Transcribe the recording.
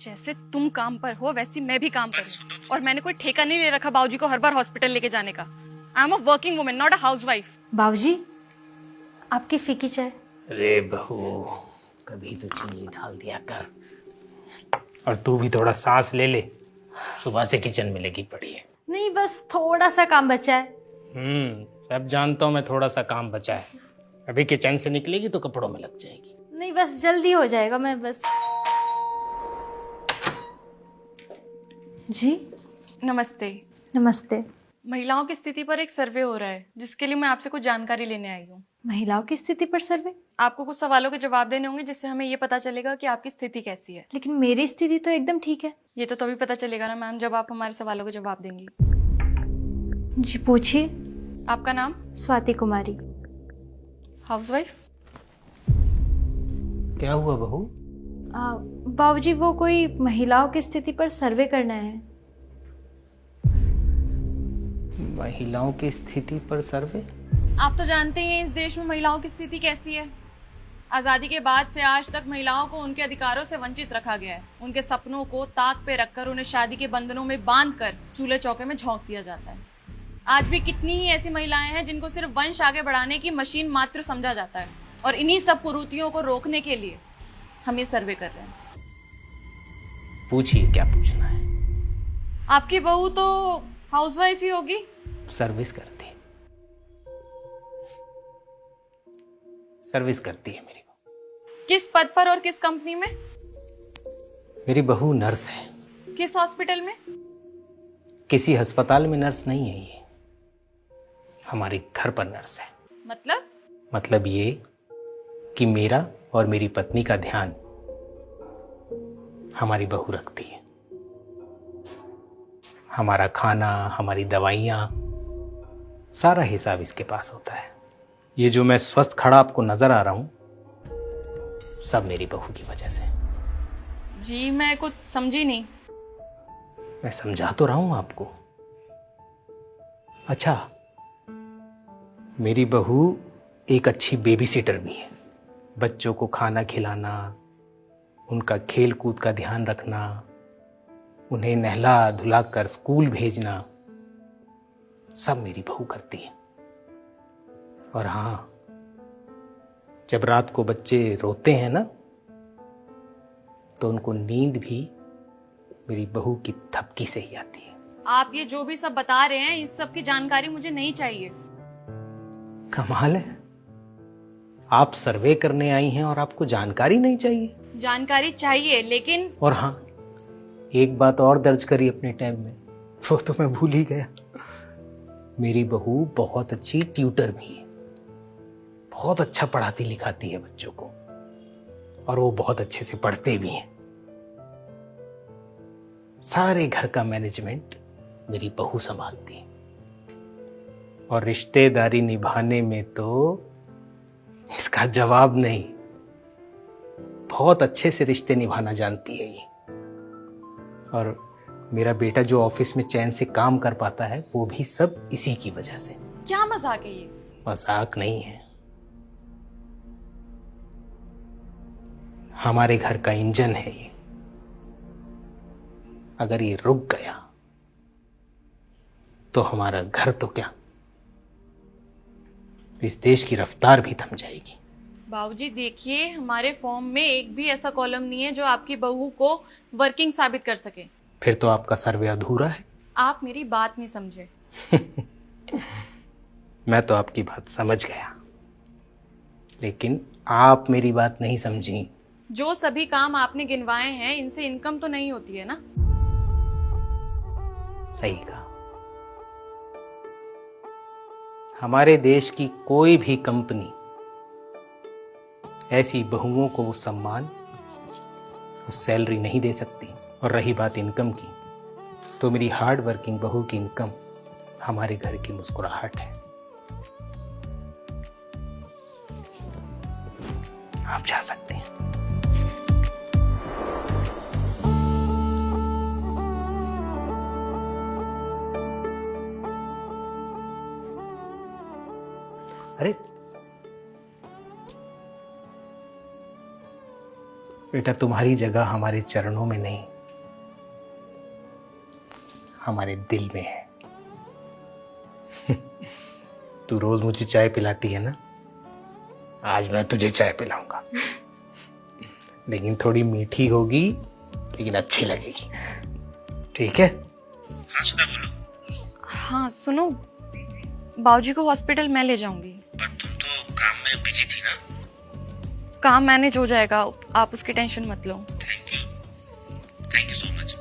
जैसे तुम काम पर हो वैसे मैं भी काम पर हूँ, और मैंने कोई ठेका नहीं ले रखा बाबूजी को हर बार हॉस्पिटल लेके जाने का। I am a working woman, not a housewife. बाबूजी, आपकी फीकी चाय। अरे बहू, कभी तो चीनी डाल दिया कर। और तू भी थोड़ा सांस ले ले, सुबह से किचन में लगी पड़ी है। नहीं, बस थोड़ा सा काम बचा है। सब जानता हूँ मैं, थोड़ा सा काम बचा है। अभी किचन से निकलेगी तो कपड़ों में लग जाएगी। नहीं, बस जल्दी हो जाएगा। मैं बस। जी नमस्ते। नमस्ते। महिलाओं की स्थिति पर एक सर्वे हो रहा है, जिसके लिए मैं आपसे कुछ जानकारी लेने आई हूँ। महिलाओं की स्थिति पर सर्वे? आपको कुछ सवालों के जवाब देने होंगे, जिससे हमें ये पता चलेगा कि आपकी स्थिति कैसी है। लेकिन मेरी स्थिति तो एकदम ठीक है। ये तो तभी पता चलेगा ना मैम, जब आप हमारे सवालों के जवाब देंगी। जी पूछिए। आपका नाम? स्वाति कुमारी। हाउसवाइफ? क्या हुआ बहू? बाबूजी, वो कोई महिलाओं की स्थिति पर सर्वे करना है। महिलाओं की स्थिति पर सर्वे? आप तो जानते ही हैं इस देश में महिलाओं की स्थिति कैसी है। आजादी के बाद से आज तक महिलाओं को उनके अधिकारों से वंचित रखा गया है। उनके सपनों को ताक पे रखकर उन्हें शादी के बंधनों में बांधकर चूल्हे चौके में झोंक दिया जाता है। आज भी कितनी ही ऐसी महिलाएं हैं जिनको सिर्फ वंश आगे बढ़ाने की मशीन मात्र समझा जाता है, और इन्हीं सब कुरीतियों को रोकने के लिए हम ये सर्वे कर रहे हैं। पूछिए, क्या पूछना है? आपकी बहू तो हाउसवाइफ ही होगी। सर्विस करती है। सर्विस करती है मेरी बहू। किस पद पर और किस कंपनी में? मेरी बहू नर्स है। किस हॉस्पिटल में? किसी अस्पताल में नर्स नहीं है ये, हमारे घर पर नर्स है। मतलब ये कि मेरा और मेरी पत्नी का ध्यान हमारी बहू रखती है। हमारा खाना, हमारी दवाइयाँ, सारा हिसाब इसके पास होता है। ये जो मैं स्वस्थ खड़ा आपको नजर आ रहा हूं, सब मेरी बहू की वजह से। जी मैं कुछ समझी नहीं। मैं समझा तो रहा हूं आपको। अच्छा, मेरी बहू एक अच्छी बेबी सिटर भी है। बच्चों को खाना खिलाना, उनका खेल कूद का ध्यान रखना, उन्हें नहला धुला कर स्कूल भेजना, सब मेरी बहू करती है। और हाँ, जब रात को बच्चे रोते हैं ना, तो उनको नींद भी मेरी बहू की थपकी से ही आती है। आप ये जो भी सब बता रहे हैं, इस सब की जानकारी मुझे नहीं चाहिए। कमाल है, आप सर्वे करने आई हैं और आपको जानकारी नहीं चाहिए? जानकारी चाहिए, लेकिन और हाँ, एक बात और दर्ज करी अपने टाइम में, वो तो मैं भूल ही गया। मेरी बहू बहुत अच्छी ट्यूटर भी है। बहुत अच्छा पढ़ाती लिखाती है बच्चों को, और वो बहुत अच्छे से पढ़ते भी हैं। सारे घर का मैनेजमेंट मेरी बहू संभालती है, और रिश्तेदारी निभाने में तो इसका जवाब नहीं। बहुत अच्छे से रिश्ते निभाना जानती है ये। और मेरा बेटा जो ऑफिस में चैन से काम कर पाता है, वो भी सब इसी की वजह से। क्या मजाक है ये? मजाक नहीं है, हमारे घर का इंजन है ये। अगर ये रुक गया तो हमारा घर तो क्या, इस देश की रफ्तार भी थम जाएगी। बाबूजी देखिए, हमारे फॉर्म में एक भी ऐसा कॉलम नहीं है जो आपकी बहू को वर्किंग साबित कर सके। फिर तो आपका सर्वे अधूरा है। आप मेरी बात नहीं समझे। मैं तो आपकी बात समझ गया, लेकिन आप मेरी बात नहीं समझी। जो सभी काम आपने गिनवाए हैं, इनसे इनकम तो नहीं होती है ना? सही कहा। हमारे देश की कोई भी कंपनी ऐसी बहुओं को वो सम्मान, वो सैलरी नहीं दे सकती। और रही बात इनकम की, तो मेरी हार्ड वर्किंग बहू की इनकम हमारे घर की मुस्कुराहट है। आप जा सकते हैं। अरे बेटा, तुम्हारी जगह हमारे चरणों में नहीं, हमारे दिल में है। तू रोज मुझे चाय पिलाती है ना, आज मैं तुझे चाय पिलाऊंगा। लेकिन थोड़ी मीठी होगी, लेकिन अच्छी लगेगी, ठीक है? हाँ सुधा बोलो। हाँ सुनो, बाबूजी को हॉस्पिटल मैं ले जाऊंगी। पर तुम तो काम में बिजी थी ना। काम मैनेज हो जाएगा, आप उसकी टेंशन मत लो। Thank you so much.